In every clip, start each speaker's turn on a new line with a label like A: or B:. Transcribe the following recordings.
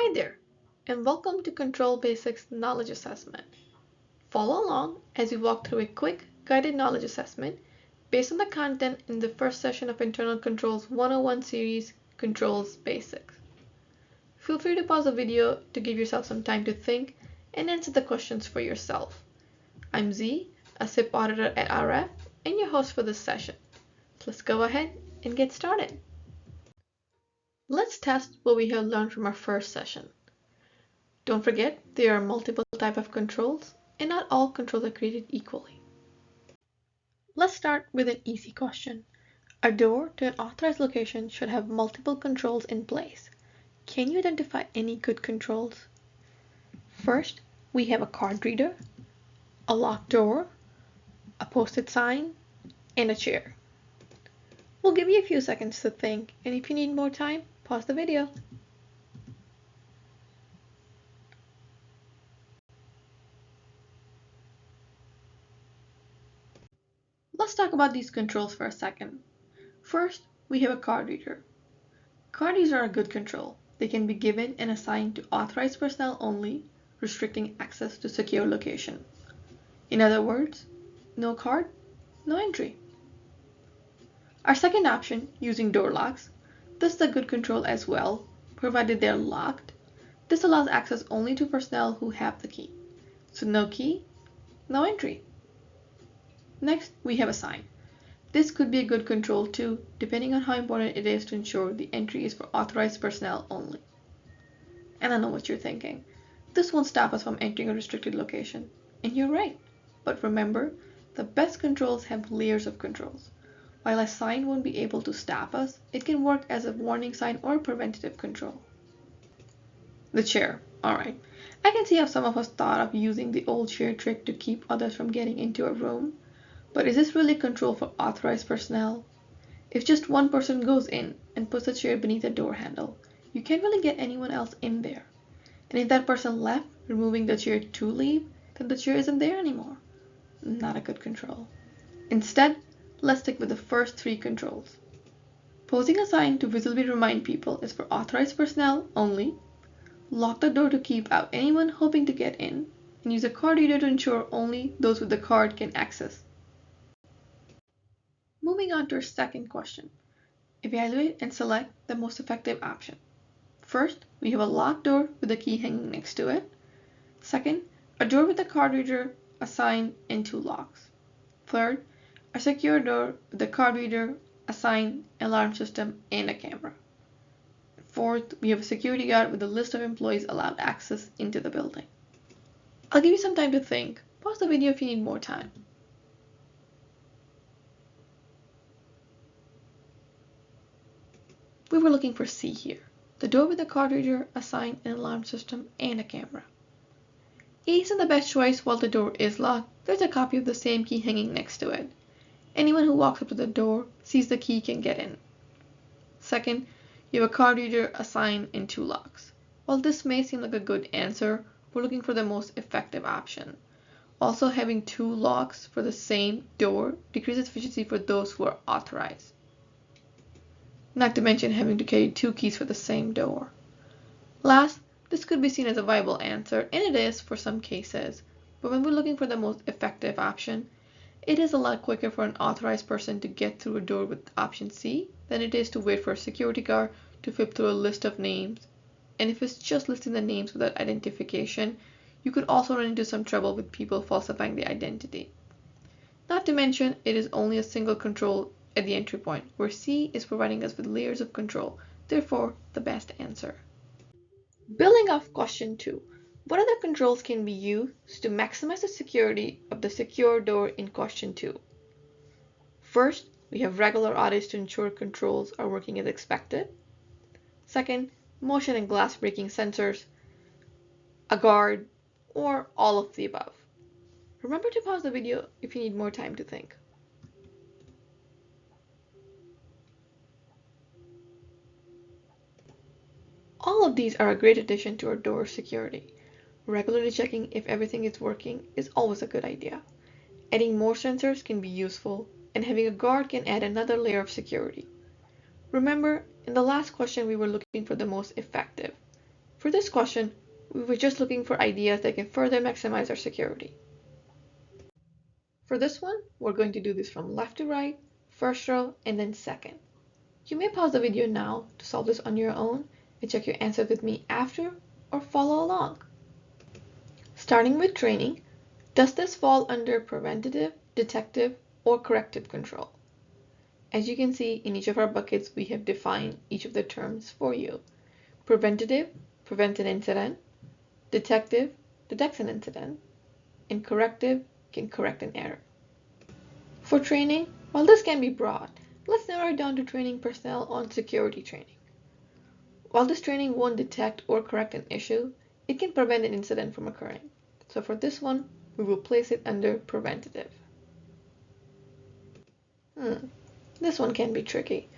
A: Hi there, and welcome to Control Basics Knowledge Assessment. Follow along as we walk through a quick guided knowledge assessment based on the content in the first session of Internal Controls 101 series, Controls Basics. Feel free to pause the video to give yourself some time to think and answer the questions for yourself. I'm Z, a SIP auditor at RF, and your host for this session. Let's go ahead and get started. Let's test what we have learned from our first session. Don't forget, there are multiple types of controls, and not all controls are created equally. Let's start with an easy question. A door to an authorized location should have multiple controls in place. Can you identify any good controls? First, we have a card reader, a locked door, a posted sign, and a chair. We'll give you a few seconds to think, and if you need more time, pause the video. Let's talk about these controls for a second. First, we have a card reader. Card readers are a good control. They can be given and assigned to authorized personnel only, restricting access to secure location. In other words, no card, no entry. Our second option, using door locks, this is a good control as well, provided they're locked. This allows access only to personnel who have the key. So no key, no entry. Next, we have a sign. This could be a good control too, depending on how important it is to ensure the entry is for authorized personnel only. And I know what you're thinking. This won't stop us from entering a restricted location. And you're right. But remember, the best controls have layers of controls. While a sign won't be able to stop us, it can work as a warning sign or preventative control. The chair. Alright. I can see how some of us thought of using the old chair trick to keep others from getting into a room. But is this really control for authorized personnel? If just one person goes in and puts the chair beneath a door handle, you can't really get anyone else in there. And if that person left, removing the chair to leave, then the chair isn't there anymore. Not a good control. Instead, let's stick with the first three controls. Posing a sign to visibly remind people is for authorized personnel only. Lock the door to keep out anyone hoping to get in. And use a card reader to ensure only those with the card can access. Moving on to our second question. Evaluate and select the most effective option. First, we have a locked door with a key hanging next to it. Second, a door with a card reader, a sign, and two locks. Third, a secure door with a card reader, a sign, alarm system, and a camera. Fourth, we have a security guard with a list of employees allowed access into the building. I'll give you some time to think. Pause the video if you need more time. We were looking for C here. The door with a card reader, a sign, an alarm system, and a camera. A isn't the best choice while the door is locked. There's a copy of the same key hanging next to it. Anyone who walks up to the door, sees the key, can get in. Second, you have a card reader, a sign, and two locks. While this may seem like a good answer, we're looking for the most effective option. Also, having two locks for the same door decreases efficiency for those who are authorized. Not to mention having to carry two keys for the same door. Last, this could be seen as a viable answer, and it is for some cases, but when we're looking for the most effective option, it is a lot quicker for an authorized person to get through a door with option C than it is to wait for a security guard to flip through a list of names. And if it's just listing the names without identification, you could also run into some trouble with people falsifying the identity. Not to mention, it is only a single control at the entry point, where C is providing us with layers of control, therefore the best answer. Building off question 2, what other controls can be used to maximize the security of the secure door in question 2? First, we have regular audits to ensure controls are working as expected. Second, motion and glass breaking sensors, a guard, or all of the above. Remember to pause the video if you need more time to think. All of these are a great addition to our door security. Regularly checking if everything is working is always a good idea. Adding more sensors can be useful, and having a guard can add another layer of security. Remember, in the last question we were looking for the most effective. For this question, we were just looking for ideas that can further maximize our security. For this one, we're going to do this from left to right, first row, and then second. You may pause the video now to solve this on your own and check your answer with me after, or follow along. Starting with training, does this fall under preventative, detective, or corrective control? As you can see, in each of our buckets, we have defined each of the terms for you. Preventative, prevent an incident. Detective, detects an incident. And corrective, can correct an error. For training, while this can be broad, let's narrow it down to training personnel on security training. While this training won't detect or correct an issue, it can prevent an incident from occurring. So for this one, we will place it under preventative. This one can be tricky.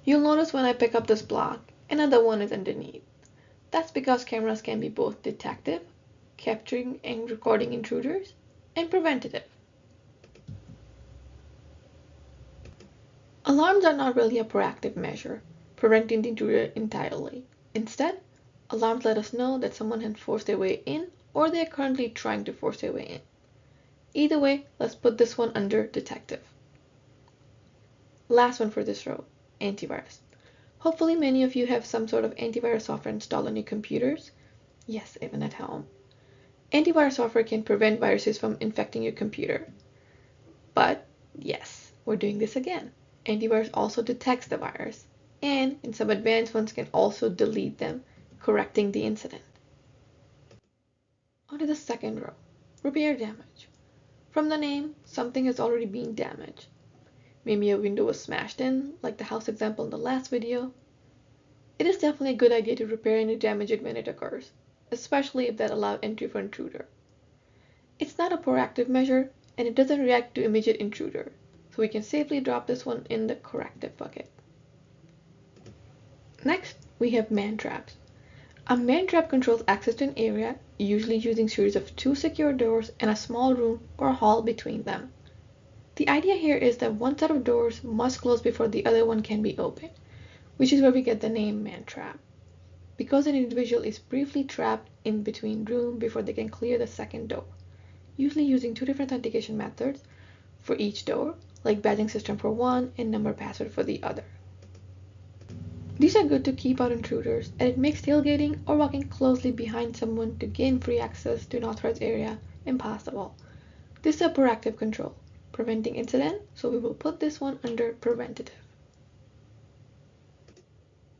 A: You'll notice when I pick up this block, another one is underneath. That's because cameras can be both detective, capturing and recording intruders, and preventative. Alarms are not really a proactive measure, preventing the intruder entirely. Instead, alarms let us know that someone has forced their way in or they are currently trying to force their way in. Either way, let's put this one under detective. Last one for this row, antivirus. Hopefully many of you have some sort of antivirus software installed on your computers. Yes, even at home. Antivirus software can prevent viruses from infecting your computer. But yes, we're doing this again. Antivirus also detects the virus, and in some advanced ones can also delete them, correcting the incident. On to the second row, repair damage. From the name, something has already been damaged. Maybe a window was smashed in, like the house example in the last video. It is definitely a good idea to repair any damage when it occurs, especially if that allows entry for intruder. It's not a proactive measure, and it doesn't react to immediate intruder, so we can safely drop this one in the corrective bucket. Next, we have man traps. A man trap controls access to an area, usually using a series of 2 secure doors and a small room or hall between them. The idea here is that one set of doors must close before the other one can be opened, which is where we get the name man trap. Because an individual is briefly trapped in between rooms before they can clear the second door, usually using 2 different authentication methods for each door, like badging system for one and number password for the other. These are good to keep out intruders, and it makes tailgating or walking closely behind someone to gain free access to an authorized area impossible. This is a proactive control, preventing incident, so we will put this one under preventative.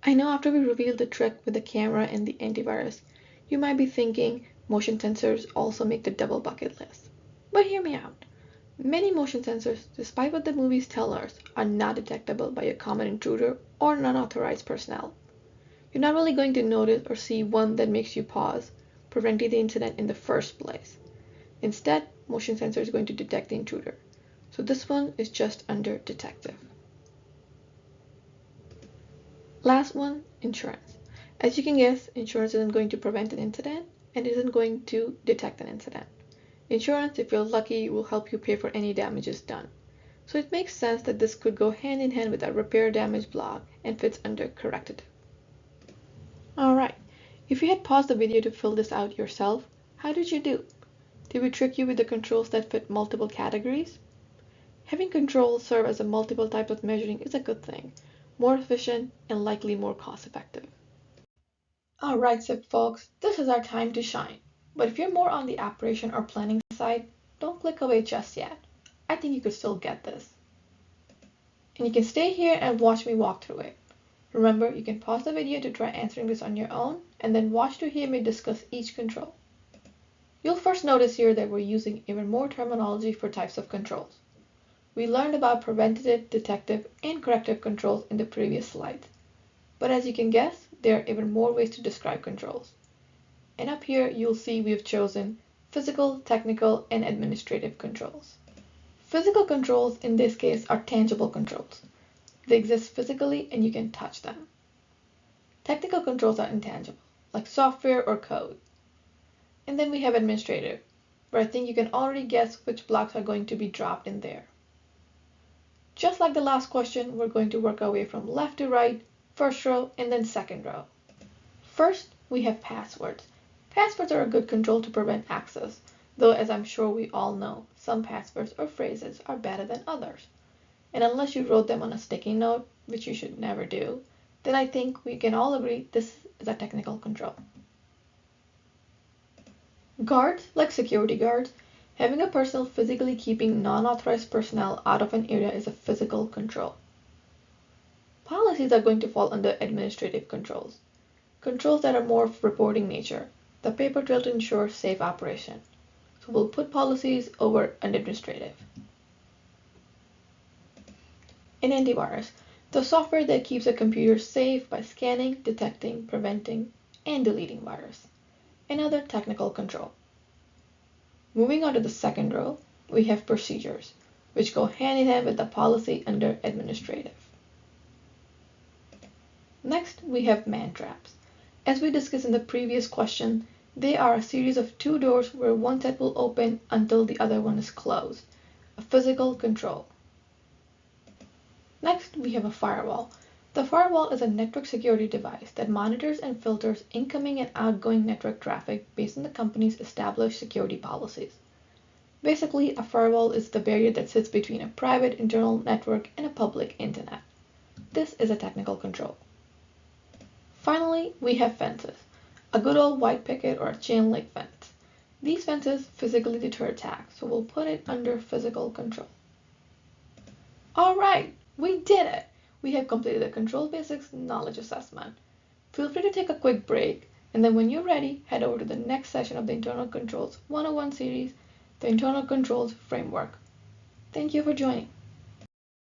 A: I know after we revealed the trick with the camera and the antivirus, you might be thinking motion sensors also make the double bucket list. But hear me out. Many motion sensors, despite what the movies tell us, are not detectable by a common intruder or non-authorized personnel. You're not really going to notice or see one that makes you pause, preventing the incident in the first place. Instead, motion sensor is going to detect the intruder. So this one is just under detective. Last one, insurance. As you can guess, insurance isn't going to prevent an incident and isn't going to detect an incident. Insurance, if you're lucky, will help you pay for any damages done. So it makes sense that this could go hand in hand with our repair damage block and fits under corrective. Alright, if you had paused the video to fill this out yourself, how did you do? Did we trick you with the controls that fit multiple categories? Having controls serve as a multiple type of measuring is a good thing, more efficient and likely more cost effective. Alright, SIP folks, this is our time to shine. But if you're more on the operation or planning side, don't click away just yet. I think you could still get this. And you can stay here and watch me walk through it. Remember, you can pause the video to try answering this on your own, and then watch to hear me discuss each control. You'll first notice here that we're using even more terminology for types of controls. We learned about preventative, detective, and corrective controls in the previous slides. But as you can guess, there are even more ways to describe controls. And up here, you'll see we've chosen physical, technical, and administrative controls. Physical controls in this case are tangible controls. They exist physically and you can touch them. Technical controls are intangible, like software or code. And then we have administrative, where I think you can already guess which blocks are going to be dropped in there. Just like the last question, we're going to work our way from left to right, first row, and then second row. First, we have passwords. Passwords are a good control to prevent access, though as I'm sure we all know, some passwords or phrases are better than others. And unless you wrote them on a sticky note, which you should never do, then I think we can all agree this is a technical control. Guards, like security guards, having a personnel physically keeping non-authorized personnel out of an area is a physical control. Policies are going to fall under administrative controls. Controls that are more of reporting nature, the paper trail to ensure safe operation. So we'll put policies over administrative. An antivirus, the software that keeps a computer safe by scanning, detecting, preventing, and deleting virus. Another technical control. Moving on to the second row, we have procedures, which go hand in hand with the policy under administrative. Next, we have man traps. As we discussed in the previous question, they are a series of two doors where one set will open until the other one is closed, a physical control. Next, we have a firewall. The firewall is a network security device that monitors and filters incoming and outgoing network traffic based on the company's established security policies. Basically, a firewall is the barrier that sits between a private internal network and a public internet. This is a technical control. Finally, we have fences. A good old white picket or a chain link fence. These fences physically deter attacks, so we'll put it under physical control. Alright, we did it! We have completed the Control Basics Knowledge Assessment. Feel free to take a quick break, and then when you're ready, head over to the next session of the Internal Controls 101 series, the Internal Controls Framework. Thank you for joining.